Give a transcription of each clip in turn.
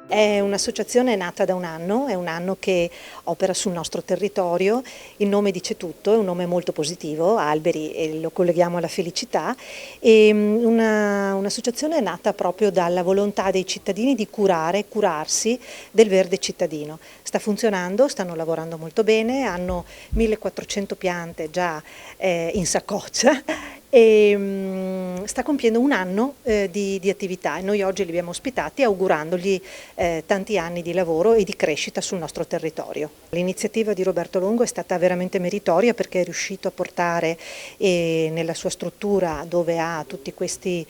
È un'associazione nata da un anno, è un anno che opera sul nostro territorio, il nome dice tutto, è un nome molto positivo, Alberi, e lo colleghiamo alla felicità, e un'associazione nata proprio dalla volontà dei cittadini di curarsi del verde cittadino. Sta funzionando, stanno lavorando molto bene, hanno 1400 piante già in saccoccia e sta compiendo un anno di attività e noi oggi li abbiamo ospitati augurandogli tanti anni di lavoro e di crescita sul nostro territorio. L'iniziativa di Roberto Longo è stata veramente meritoria perché è riuscito a portare nella sua struttura, dove ha tutte queste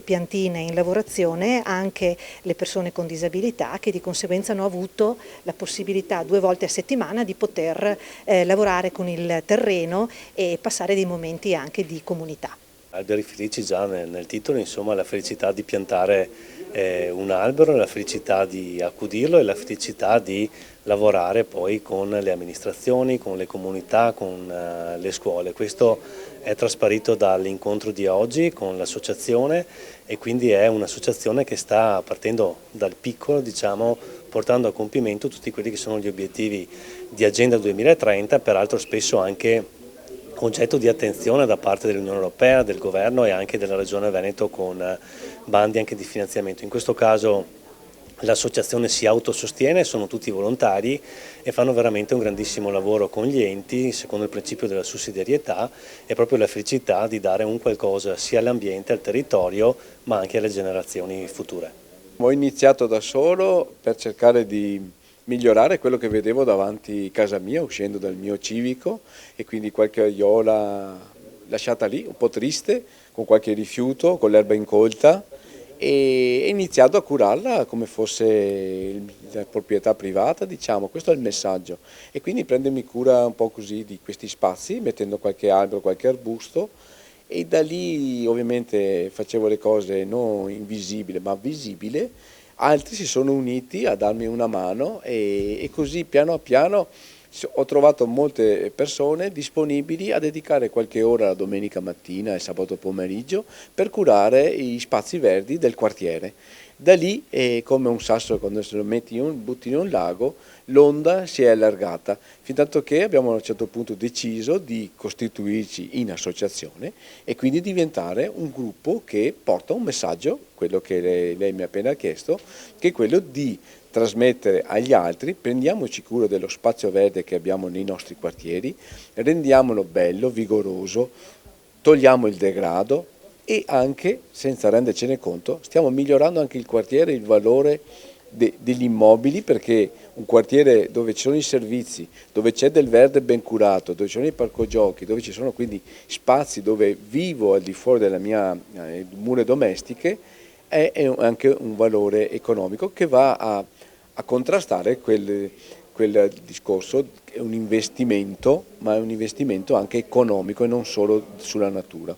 piantine in lavorazione, anche le persone con disabilità, che di conseguenza hanno avuto la possibilità 2 volte a settimana di poter lavorare con il terreno e passare dei momenti anche di comunità. Alberi felici, già nel titolo, insomma, la felicità di piantare un albero, la felicità di accudirlo e la felicità di lavorare poi con le amministrazioni, con le comunità, con le scuole. Questo è trasparito dall'incontro di oggi con l'associazione e quindi è un'associazione che sta partendo dal piccolo, diciamo, portando a compimento tutti quelli che sono gli obiettivi di Agenda 2030, peraltro spesso anche oggetto di attenzione da parte dell'Unione Europea, del Governo e anche della Regione Veneto con bandi anche di finanziamento. In questo caso l'associazione si autosostiene, sono tutti volontari e fanno veramente un grandissimo lavoro con gli enti secondo il principio della sussidiarietà e proprio la felicità di dare un qualcosa sia all'ambiente, al territorio ma anche alle generazioni future. Ho iniziato da solo per cercare di migliorare quello che vedevo davanti a casa mia uscendo dal mio civico e quindi qualche aiuola lasciata lì, un po' triste, con qualche rifiuto, con l'erba incolta e ho iniziato a curarla come fosse la proprietà privata, diciamo, questo è il messaggio e quindi prendermi cura un po' così di questi spazi mettendo qualche albero, qualche arbusto e da lì ovviamente facevo le cose non invisibili ma visibili. Altri si sono uniti a darmi una mano e così piano piano ho trovato molte persone disponibili a dedicare qualche ora la domenica mattina e sabato pomeriggio per curare gli spazi verdi del quartiere. Da lì, come un sasso quando se lo butti in un lago, l'onda si è allargata, fin tanto che abbiamo a un certo punto deciso di costituirci in associazione e quindi diventare un gruppo che porta un messaggio, quello che lei mi ha appena chiesto, che è quello di trasmettere agli altri, prendiamoci cura dello spazio verde che abbiamo nei nostri quartieri, rendiamolo bello, vigoroso, togliamo il degrado e anche, senza rendercene conto, stiamo migliorando anche il quartiere, il valore degli immobili, perché un quartiere dove ci sono i servizi, dove c'è del verde ben curato, dove ci sono i parco giochi, dove ci sono quindi spazi dove vivo al di fuori della mia mura domestiche, è anche un valore economico che va a contrastare quel discorso. È un investimento, ma è un investimento anche economico e non solo sulla natura.